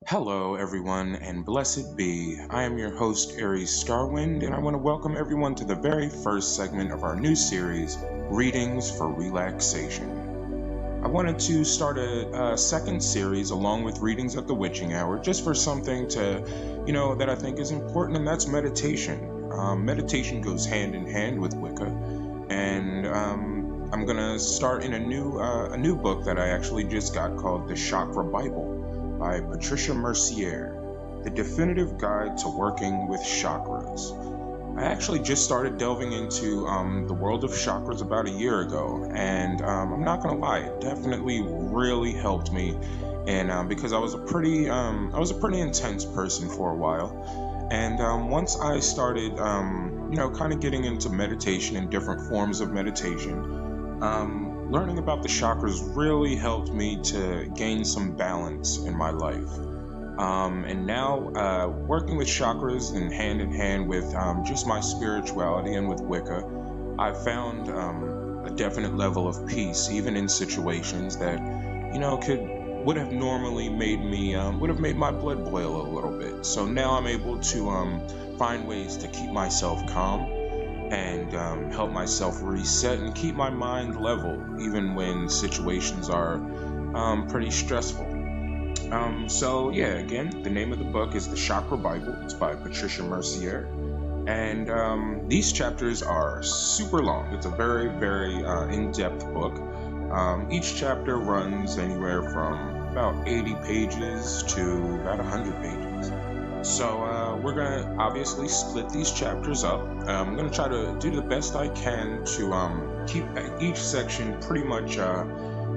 Hello, everyone, and blessed be. I am your host, Aries StarWind, and I want to welcome everyone to the very first segment of our new series, Readings for Relaxation. I wanted to start a second series along with Readings at the Witching Hour, just for something that I think is important, and that's meditation. Meditation goes hand in hand with Wicca, and I'm gonna start in a new book that I actually just got called The Chakra Bible by Patricia Mercier, The Definitive Guide to Working with Chakras. I actually just started delving into the world of chakras about a year ago, and I'm not gonna lie, it definitely really helped me. And because I was a pretty intense person for a while, and once I started, kind of getting into meditation and different forms of meditation, learning about the chakras really helped me to gain some balance in my life. And now, working with chakras and hand in hand with just my spirituality and with Wicca, I've found a definite level of peace, even in situations that, would have normally would have made my blood boil a little bit. So now I'm able to find ways to keep myself calm and help myself reset and keep my mind level, even when situations are pretty stressful. Again, the name of the book is The Chakra Bible. It's by Patricia Mercier. And these chapters are super long. It's a very, very in-depth book. Each chapter runs anywhere from about 80 pages to about 100 pages. So we're going to obviously split these chapters up. I'm going to try to do the best I can to keep each section pretty much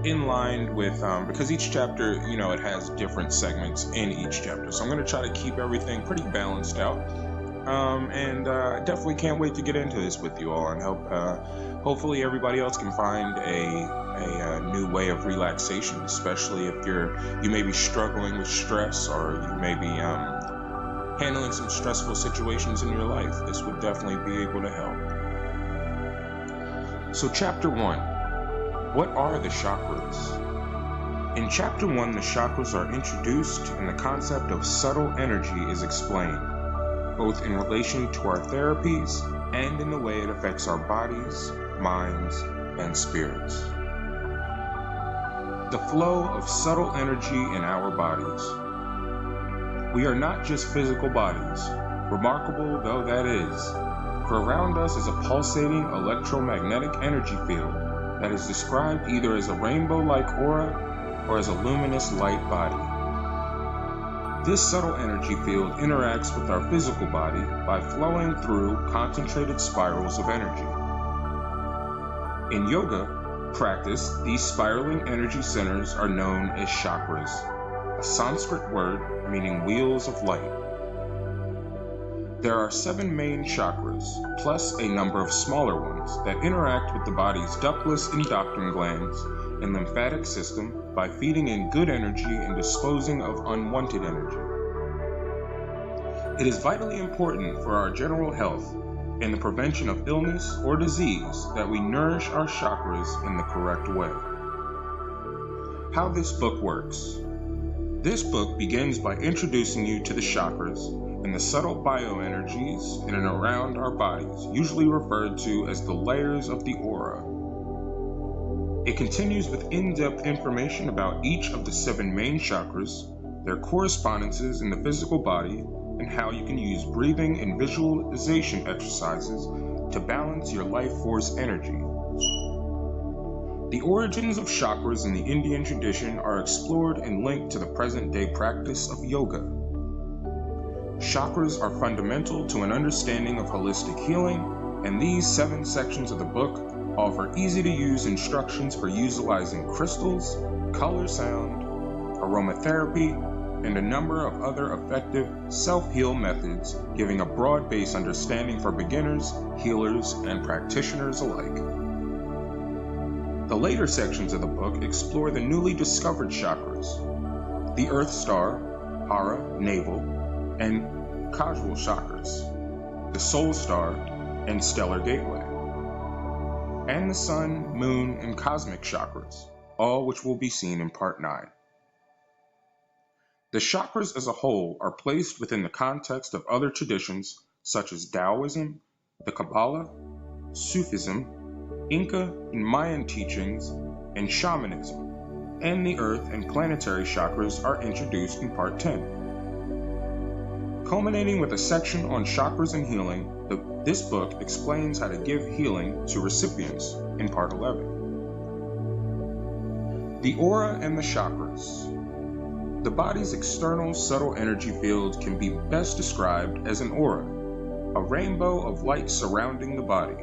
in line with, because each chapter, it has different segments in each chapter. So I'm going to try to keep everything pretty balanced out. I definitely can't wait to get into this with you all and hopefully everybody else can find a new way of relaxation, especially if you may be struggling with stress, or you may be handling some stressful situations in your life. This would definitely be able to help. So Chapter 1. What are the chakras? In Chapter 1, the chakras are introduced and the concept of subtle energy is explained, both in relation to our therapies and in the way it affects our bodies, minds, and spirits. The flow of subtle energy in our bodies. We are not just physical bodies, remarkable though that is, for around us is a pulsating electromagnetic energy field that is described either as a rainbow-like aura or as a luminous light body. This subtle energy field interacts with our physical body by flowing through concentrated spirals of energy. In yoga practice, these spiraling energy centers are known as chakras, a Sanskrit word meaning wheels of light. There are 7 main chakras, plus a number of smaller ones that interact with the body's ductless endocrine glands and lymphatic system by feeding in good energy and disposing of unwanted energy. It is vitally important for our general health and the prevention of illness or disease that we nourish our chakras in the correct way. How this book works. This book begins by introducing you to the chakras and the subtle bioenergies in and around our bodies, usually referred to as the layers of the aura. It continues with in-depth information about each of the 7 main chakras, their correspondences in the physical body, and how you can use breathing and visualization exercises to balance your life force energy. The origins of chakras in the Indian tradition are explored and linked to the present-day practice of yoga. Chakras are fundamental to an understanding of holistic healing, and these 7 sections of the book offer easy-to-use instructions for utilizing crystals, color sound, aromatherapy, and a number of other effective self-heal methods, giving a broad-based understanding for beginners, healers, and practitioners alike. The later sections of the book explore the newly discovered chakras, the Earth Star, Hara, Navel, and Causal chakras, the Soul Star, and Stellar Gateway, and the Sun, Moon, and Cosmic chakras, all which will be seen in Part 9. The chakras as a whole are placed within the context of other traditions such as Taoism, the Kabbalah, Sufism, Inca and Mayan teachings, and shamanism, and the earth and planetary chakras are introduced in Part 10. Culminating with a section on chakras and healing, this book explains how to give healing to recipients in Part 11. The aura and the chakras. The body's external subtle energy field can be best described as an aura, a rainbow of light surrounding the body.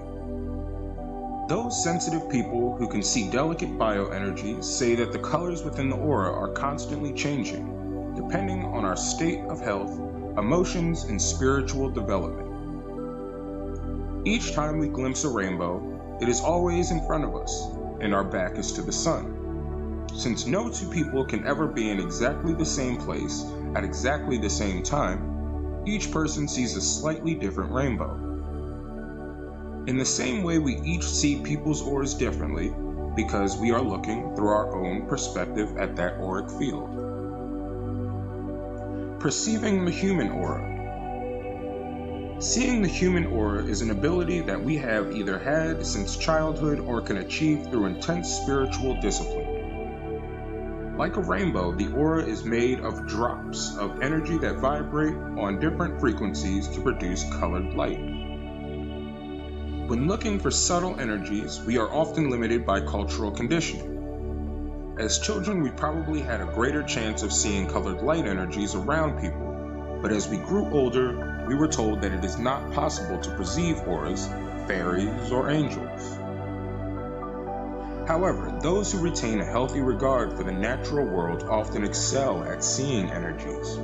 Those sensitive people who can see delicate bioenergy say that the colors within the aura are constantly changing, depending on our state of health, emotions, and spiritual development. Each time we glimpse a rainbow, it is always in front of us, and our back is to the sun. Since no two people can ever be in exactly the same place at exactly the same time, each person sees a slightly different rainbow. In the same way, we each see people's auras differently because we are looking through our own perspective at that auric field. Perceiving the human aura. Seeing the human aura is an ability that we have either had since childhood or can achieve through intense spiritual discipline. Like a rainbow, the aura is made of drops of energy that vibrate on different frequencies to produce colored light. When looking for subtle energies, we are often limited by cultural conditioning. As children, we probably had a greater chance of seeing colored light energies around people, but as we grew older, we were told that it is not possible to perceive auras, fairies, or angels. However, those who retain a healthy regard for the natural world often excel at seeing energies.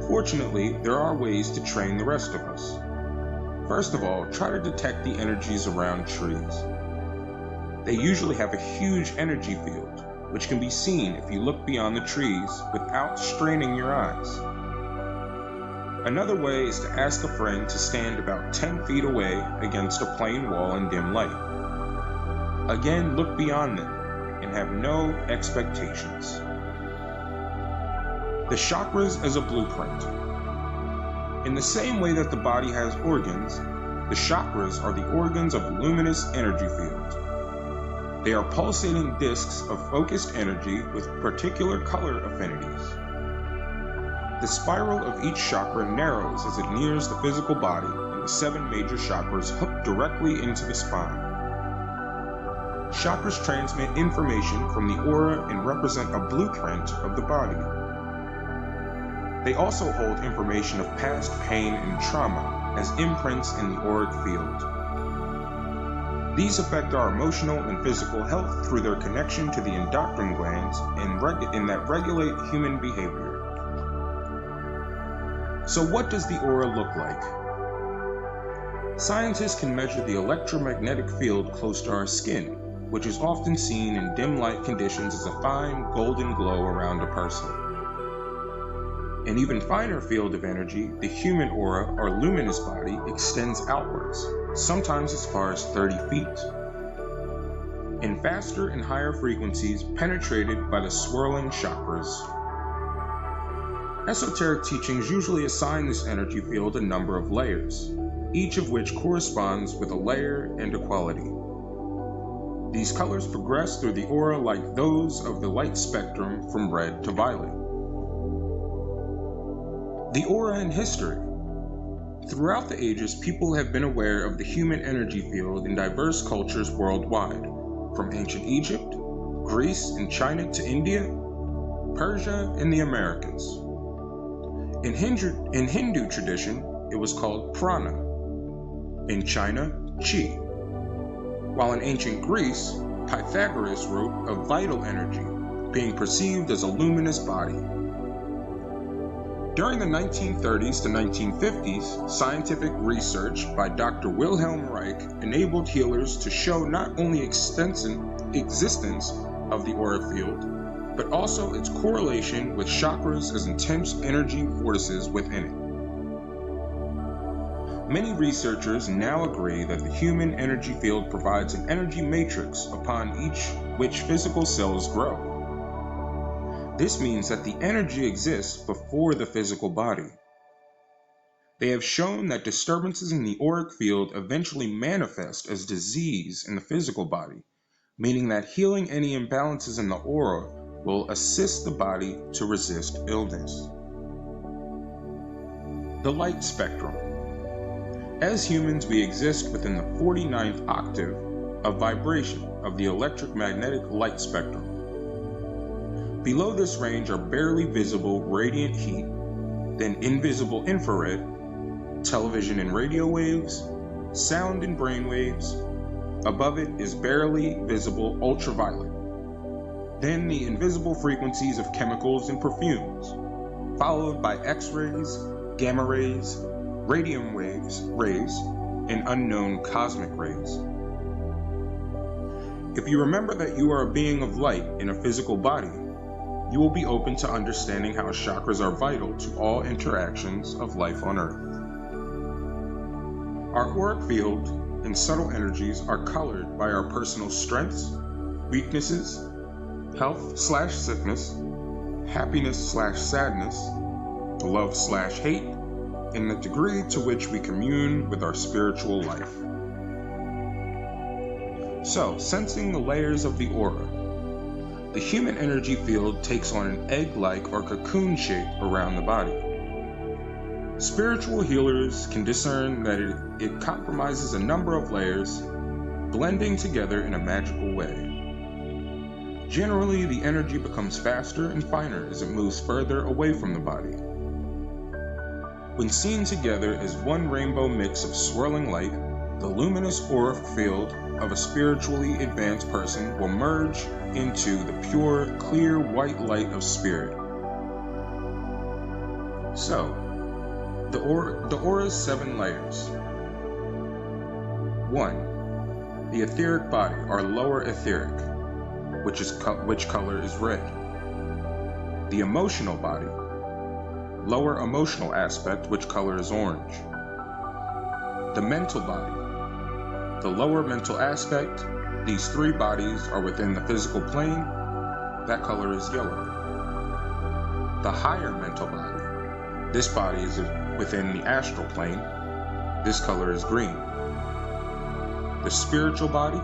Fortunately, there are ways to train the rest of us. First of all, try to detect the energies around trees. They usually have a huge energy field, which can be seen if you look beyond the trees without straining your eyes. Another way is to ask a friend to stand about 10 feet away against a plain wall in dim light. Again, look beyond them and have no expectations. The chakras as a blueprint. In the same way that the body has organs, the chakras are the organs of a luminous energy field. They are pulsating discs of focused energy with particular color affinities. The spiral of each chakra narrows as it nears the physical body, and the 7 major chakras hook directly into the spine. Chakras transmit information from the aura and represent a blueprint of the body. They also hold information of past pain and trauma as imprints in the auric field. These affect our emotional and physical health through their connection to the endocrine glands and that regulate human behavior. So what does the aura look like? Scientists can measure the electromagnetic field close to our skin, which is often seen in dim light conditions as a fine golden glow around a person. An even finer field of energy, the human aura or luminous body, extends outwards, sometimes as far as 30 feet. In faster and higher frequencies penetrated by the swirling chakras. Esoteric teachings usually assign this energy field a number of layers, each of which corresponds with a layer and a quality. These colors progress through the aura like those of the light spectrum from red to violet. The aura in history. Throughout the ages, people have been aware of the human energy field in diverse cultures worldwide, from ancient Egypt, Greece and China to India, Persia, and the Americas. In Hindu tradition, it was called prana. In China, chi. While in ancient Greece, Pythagoras wrote of vital energy, being perceived as a luminous body. During the 1930s to 1950s, scientific research by Dr. Wilhelm Reich enabled healers to show not only existence of the auric field, but also its correlation with chakras as intense energy vortices within it. Many researchers now agree that the human energy field provides an energy matrix upon which physical cells grow. This means that the energy exists before the physical body. They have shown that disturbances in the auric field eventually manifest as disease in the physical body, meaning that healing any imbalances in the aura will assist the body to resist illness. The light spectrum. As humans, we exist within the 49th octave of vibration of the electromagnetic light spectrum. Below this range are barely visible radiant heat, then invisible infrared, television and radio waves, sound and brain waves. Above it is barely visible ultraviolet. Then the invisible frequencies of chemicals and perfumes, followed by X-rays, gamma rays, radium rays, and unknown cosmic rays. If you remember that you are a being of light in a physical body, you will be open to understanding how chakras are vital to all interactions of life on Earth. Our auric field and subtle energies are colored by our personal strengths, weaknesses, health/sickness, happiness/sadness, love/hate, and the degree to which we commune with our spiritual life. So, sensing the layers of the aura, the human energy field takes on an egg-like or cocoon shape around the body. Spiritual healers can discern that it compromises a number of layers, blending together in a magical way. Generally, the energy becomes faster and finer as it moves further away from the body. When seen together as one rainbow mix of swirling light, the luminous auric field of a spiritually advanced person will merge into the pure, clear white light of spirit. So, the aura's 7 layers. 1. The etheric body, or lower etheric, which color is red. The emotional body, lower emotional aspect, which color is orange. The mental body, the lower mental aspect. These 3 bodies are within the physical plane. That color is yellow. The higher mental body. This body is within the astral plane. This color is green. The spiritual body,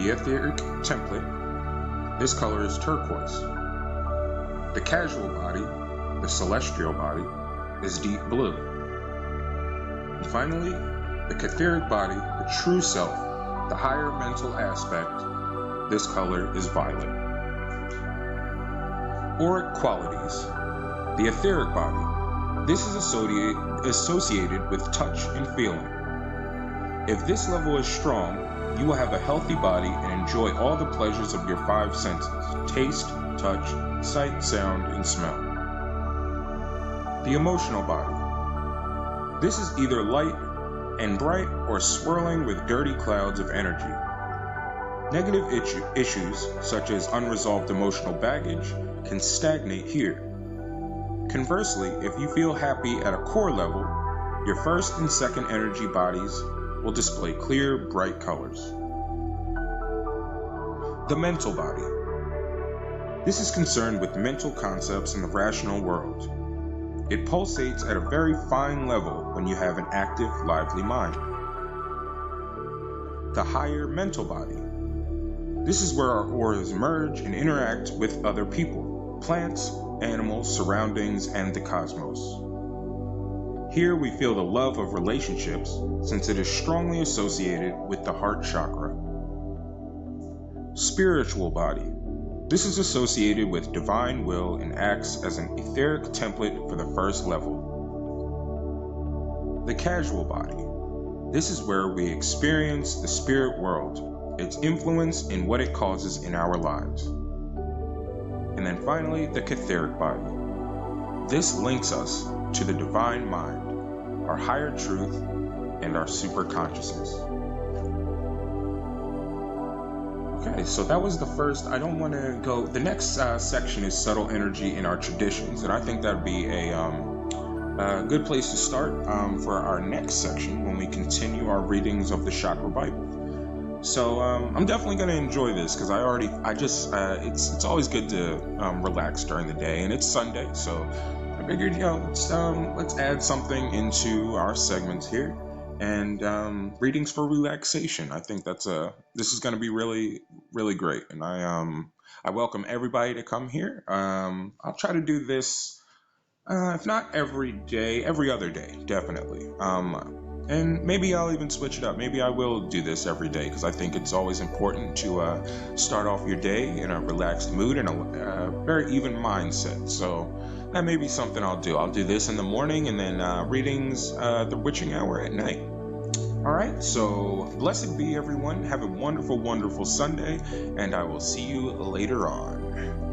the etheric template. This color is turquoise. The casual body, the celestial body, is deep blue. And finally, the etheric body, the true self, the higher mental aspect. This color is violet. Auric qualities. The etheric body. This is associated with touch and feeling. If this level is strong, you will have a healthy body and enjoy all the pleasures of your 5 senses: taste, touch, sight, sound, and smell. The emotional body. This is either light and bright or swirling with dirty clouds of energy. Negative issues, such as unresolved emotional baggage, can stagnate here. Conversely, if you feel happy at a core level, your first and second energy bodies will display clear, bright colors. The mental body. This is concerned with mental concepts in the rational world. It pulsates at a very fine level when you have an active, lively mind. The higher mental body. This is where our auras merge and interact with other people, plants, animals, surroundings, and the cosmos. Here we feel the love of relationships, since it is strongly associated with the heart chakra. Spiritual body. This is associated with divine will and acts as an etheric template for the first level. The casual body. This is where we experience the spirit world, its influence in what it causes in our lives. And then finally, the etheric body. This links us to the divine mind, our higher truth, and our superconsciousness. Okay, so that was the first. I don't want to go. The next section is subtle energy in our traditions, and I think that would be a good place to start for our next section when we continue our readings of the Chakra Bible. So I'm definitely gonna enjoy this because it's always good to relax during the day, and it's Sunday, so I figured let's add something into our segments here, and readings for relaxation. I think this is gonna be really great, and I welcome everybody to come here. I'll try to do this. If not every day, every other day, definitely. And maybe I'll even switch it up. Maybe I will do this every day because I think it's always important to start off your day in a relaxed mood and a very even mindset. So that may be something I'll do. I'll do this in the morning and then readings the witching hour at night. All right, so blessed be everyone. Have a wonderful, wonderful Sunday, and I will see you later on.